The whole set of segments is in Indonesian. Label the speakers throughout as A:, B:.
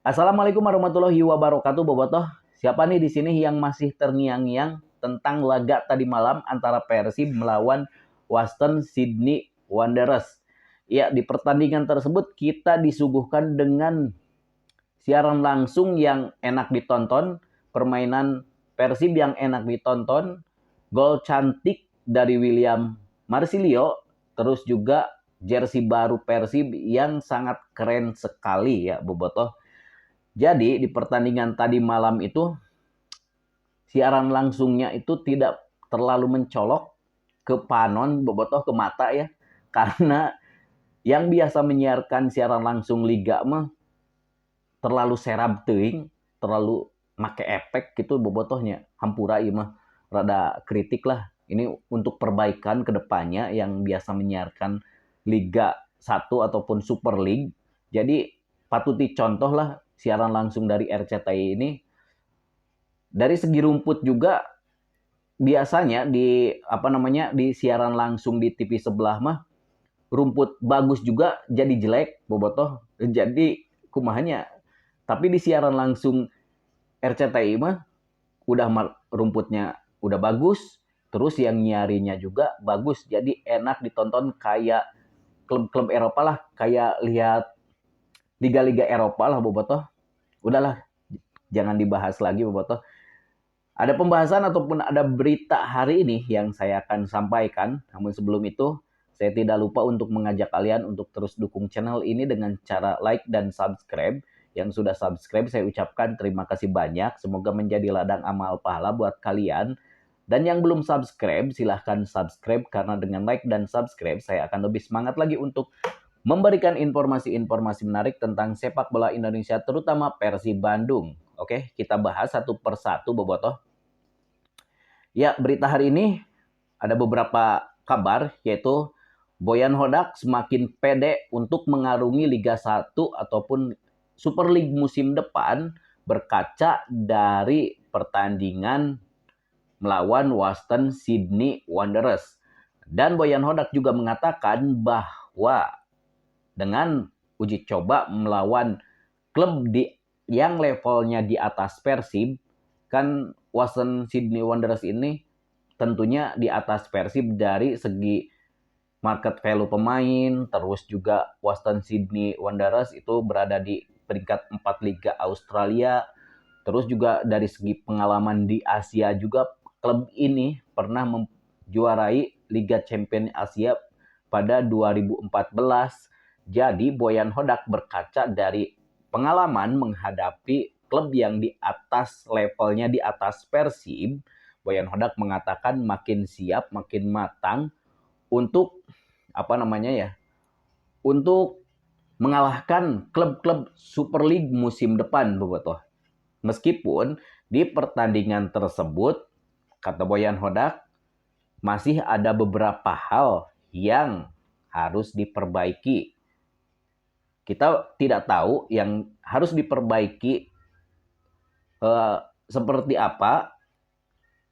A: Assalamualaikum warahmatullahi wabarakatuh, Bobotoh. Siapa nih di sini yang masih terngiang-ngiang tentang laga tadi malam antara Persib melawan Western Sydney Wanderers? Ya, di pertandingan tersebut kita disuguhkan dengan siaran langsung yang enak ditonton, permainan Persib yang enak ditonton, gol cantik dari William Marsilio, terus juga jersey baru Persib yang sangat keren sekali ya, Bobotoh. Jadi di pertandingan tadi malam itu siaran langsungnya itu tidak terlalu mencolok ke panon bobotoh ke mata ya. Karena yang biasa menyiarkan siaran langsung liga mah terlalu serab teuing, terlalu make efek gitu bobotohnya. Hampura ieu mah rada kritik lah. Ini untuk perbaikan ke depannya yang biasa menyiarkan Liga 1 ataupun Super League. Jadi patut dicontoh lah siaran langsung dari RCTI ini. Dari segi rumput juga biasanya di siaran langsung di TV sebelah mah rumput bagus juga jadi jelek bobotoh. Jadi kumahanya. Tapi di siaran langsung RCTI mah udah rumputnya udah bagus, terus yang nyarinya juga bagus. Jadi enak ditonton kayak klub-klub Eropa lah, kayak lihat liga-liga Eropa lah bobotoh. Udahlah, jangan dibahas lagi bobotoh. Ada pembahasan ataupun ada berita hari ini yang saya akan sampaikan. Namun sebelum itu, saya tidak lupa untuk mengajak kalian untuk terus dukung channel ini dengan cara like dan subscribe. Yang sudah subscribe, saya ucapkan terima kasih banyak. Semoga menjadi ladang amal pahala buat kalian. Dan yang belum subscribe, silahkan subscribe. Karena dengan like dan subscribe, saya akan lebih semangat lagi untuk memberikan informasi-informasi menarik tentang sepak bola Indonesia, terutama Persib Bandung. Oke, kita bahas satu persatu, Bobotoh. Ya, berita hari ini ada beberapa kabar, yaitu Boyan Hodak semakin pede untuk mengarungi Liga 1 ataupun Super League musim depan berkaca dari pertandingan melawan Western Sydney Wanderers. Dan Boyan Hodak juga mengatakan bahwa dengan uji coba melawan klub yang levelnya di atas Persib, kan Western Sydney Wanderers ini tentunya di atas Persib dari segi market value pemain, terus juga Western Sydney Wanderers itu berada di peringkat 4 Liga Australia, terus juga dari segi pengalaman di Asia juga klub ini pernah menjuarai Liga Champions Asia pada 2014. Jadi Boyan Hodak berkaca dari pengalaman menghadapi klub yang di atas levelnya di atas Persib. Boyan Hodak mengatakan makin siap, makin matang untuk untuk mengalahkan klub-klub Super League musim depan, bobotoh. Meskipun di pertandingan tersebut, kata Boyan Hodak, masih ada beberapa hal yang harus diperbaiki. Kita tidak tahu yang harus diperbaiki seperti apa.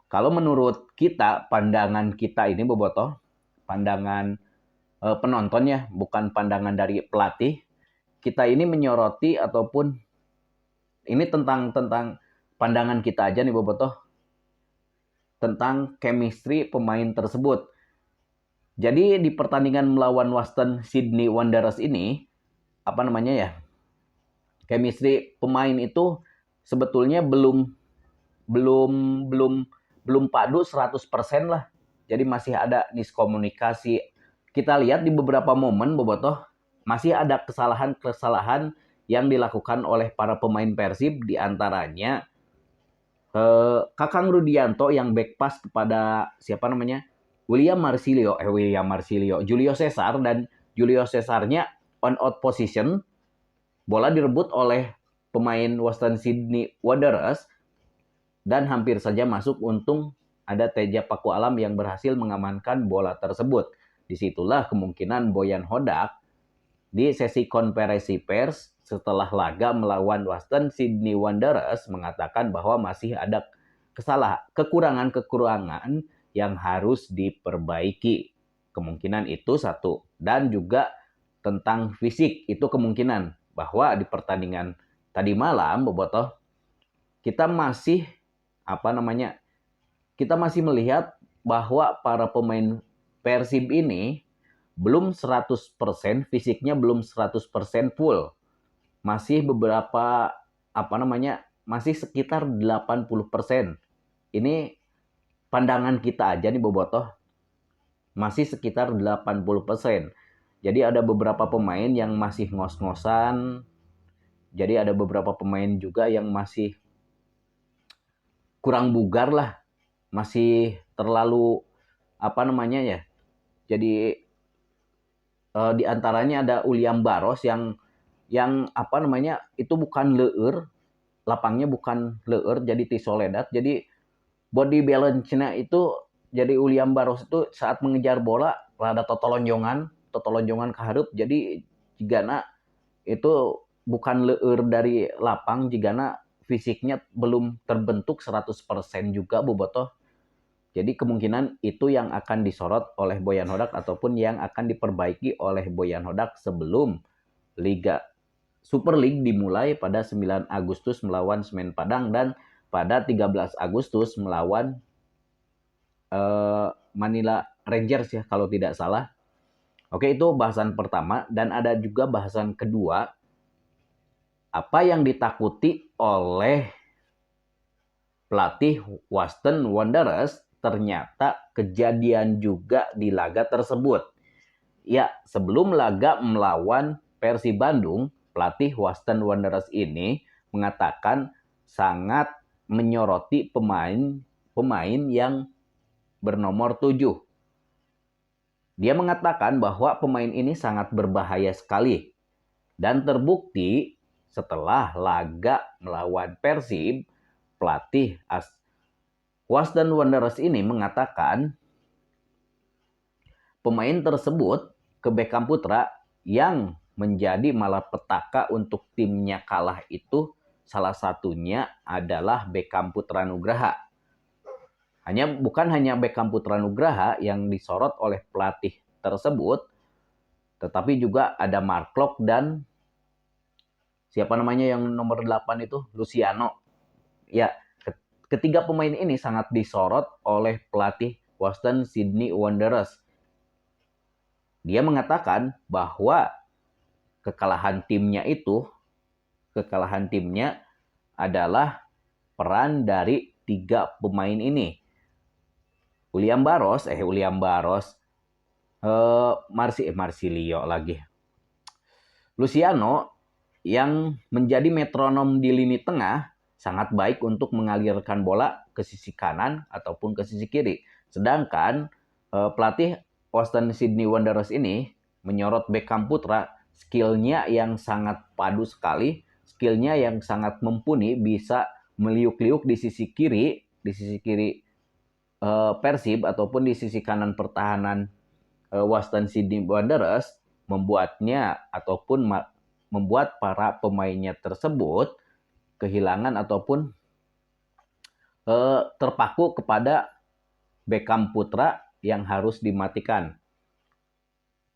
A: Kalau menurut kita, pandangan kita ini bobotoh, pandangan penontonnya, bukan pandangan dari pelatih. Kita ini menyoroti ataupun ini tentang pandangan kita aja nih bobotoh, tentang chemistry pemain tersebut. Jadi di pertandingan melawan Western Sydney Wanderers ini, chemistry pemain itu sebetulnya belum padu 100% lah. Jadi masih ada miskomunikasi. Kita lihat di beberapa momen bobotoh masih ada kesalahan-kesalahan yang dilakukan oleh para pemain Persib, di antaranya Kakang Rudianto yang back pass kepada William Marsilio, Julio Cesar, dan Julio Cesarnya on out position, bola direbut oleh pemain Western Sydney Wanderers dan hampir saja masuk. Untung ada Teja Paku Alam yang berhasil mengamankan bola tersebut. Disitulah kemungkinan Boyan Hodak di sesi konferensi pers setelah laga melawan Western Sydney Wanderers mengatakan bahwa masih ada kekurangan yang harus diperbaiki. Kemungkinan itu satu. Dan juga tentang fisik, itu kemungkinan bahwa di pertandingan tadi malam bobotoh, kita masih kita masih melihat bahwa para pemain Persib ini belum 100%, fisiknya belum 100% full. Masih beberapa masih sekitar 80%. Ini pandangan kita aja nih bobotoh. Masih sekitar 80%. Jadi ada beberapa pemain yang masih ngos-ngosan. Jadi ada beberapa pemain juga yang masih kurang bugar lah. Masih terlalu Jadi di antaranya ada Uliam Baros yang itu bukan leur, lapangnya bukan leur, jadi tisoledat. Jadi body balance-nya itu, jadi Uliam Baros itu saat mengejar bola rada totolonjongan ke hareup. Jadi jigana itu bukan leur dari lapang, jigana fisiknya belum terbentuk 100% juga bobotoh. Jadi kemungkinan itu yang akan disorot oleh Boyan Hodak ataupun yang akan diperbaiki oleh Boyan Hodak sebelum Liga Super League dimulai pada 9 Agustus melawan Semen Padang dan pada 13 Agustus melawan Manila Rangers ya kalau tidak salah. Oke, itu bahasan pertama. Dan ada juga bahasan kedua. Apa yang ditakuti oleh pelatih Waston Wanderers ternyata kejadian juga di laga tersebut. Ya, sebelum laga melawan Persib Bandung, pelatih Waston Wanderers ini mengatakan sangat menyoroti pemain yang bernomor 7. Dia mengatakan bahwa pemain ini sangat berbahaya sekali. Dan terbukti setelah laga melawan Persib, pelatih Waston Wanderers ini mengatakan pemain tersebut ke Beckham Putra yang menjadi malapetaka untuk timnya kalah itu salah satunya adalah Beckham Putra Nugraha. Bukan hanya Beckham Putra Nugraha yang disorot oleh pelatih tersebut, tetapi juga ada Mark Klok dan siapa namanya yang nomor 8 itu, Luciano. Ya, ketiga pemain ini sangat disorot oleh pelatih Waston Sydney Wanderers. Dia mengatakan bahwa kekalahan timnya adalah peran dari 3 pemain ini. Uliam Baros, Marsilio lagi. Luciano yang menjadi metronom di lini tengah sangat baik untuk mengalirkan bola ke sisi kanan ataupun ke sisi kiri. Sedangkan pelatih Waston Sydney Wanderers ini menyorot Beckham Putra, skillnya yang sangat padu sekali, skillnya yang sangat mumpuni, bisa meliuk-liuk di sisi kiri Persib ataupun di sisi kanan pertahanan Waston Sydney Wanderers, membuat para pemainnya tersebut kehilangan ataupun terpaku kepada Beckham Putra yang harus dimatikan.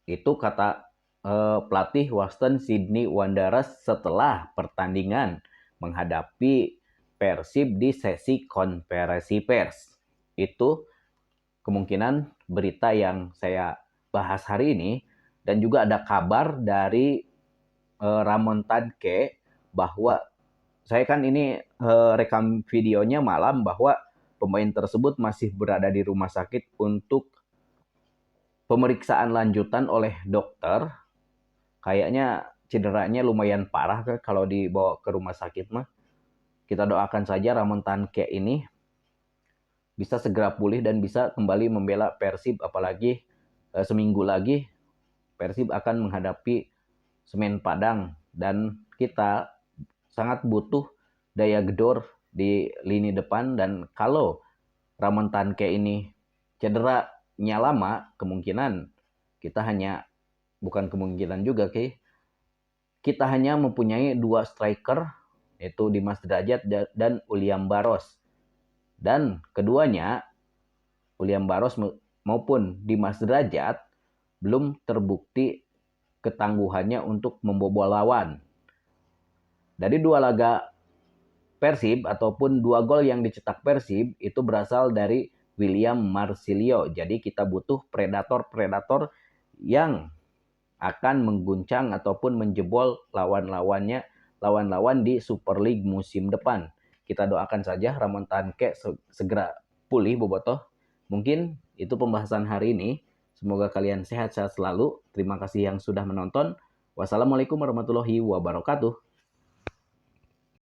A: Itu kata pelatih Waston Sydney Wanderers setelah pertandingan menghadapi Persib di sesi konferensi pers. Itu kemungkinan berita yang saya bahas hari ini. Dan juga ada kabar dari Ramon Tadke bahwa saya kan ini rekam videonya malam bahwa pemain tersebut masih berada di rumah sakit untuk pemeriksaan lanjutan oleh dokter. Kayaknya cederanya lumayan parah kalau dibawa ke rumah sakit mah. Kita doakan saja Ramon Tadke ini bisa segera pulih dan bisa kembali membela Persib, apalagi seminggu lagi Persib akan menghadapi Semen Padang dan kita sangat butuh daya gedor di lini depan. Dan kalau Ramon Tadke ini cederanya lama, kemungkinan kita hanya mempunyai 2 striker, yaitu Dimas Derajat dan Uliam Baros. Dan keduanya, Uliam Baros maupun Dimas Derajat, belum terbukti ketangguhannya untuk membobol lawan. Dari dua laga Persib ataupun dua gol yang dicetak Persib itu berasal dari William Marsilio. Jadi kita butuh predator-predator yang akan mengguncang ataupun menjebol lawan-lawan di Super League musim depan. Kita doakan saja Ramon Tanke segera pulih bobotoh. Mungkin itu pembahasan hari ini. Semoga kalian sehat-sehat selalu. Terima kasih yang sudah menonton. Wassalamualaikum warahmatullahi wabarakatuh.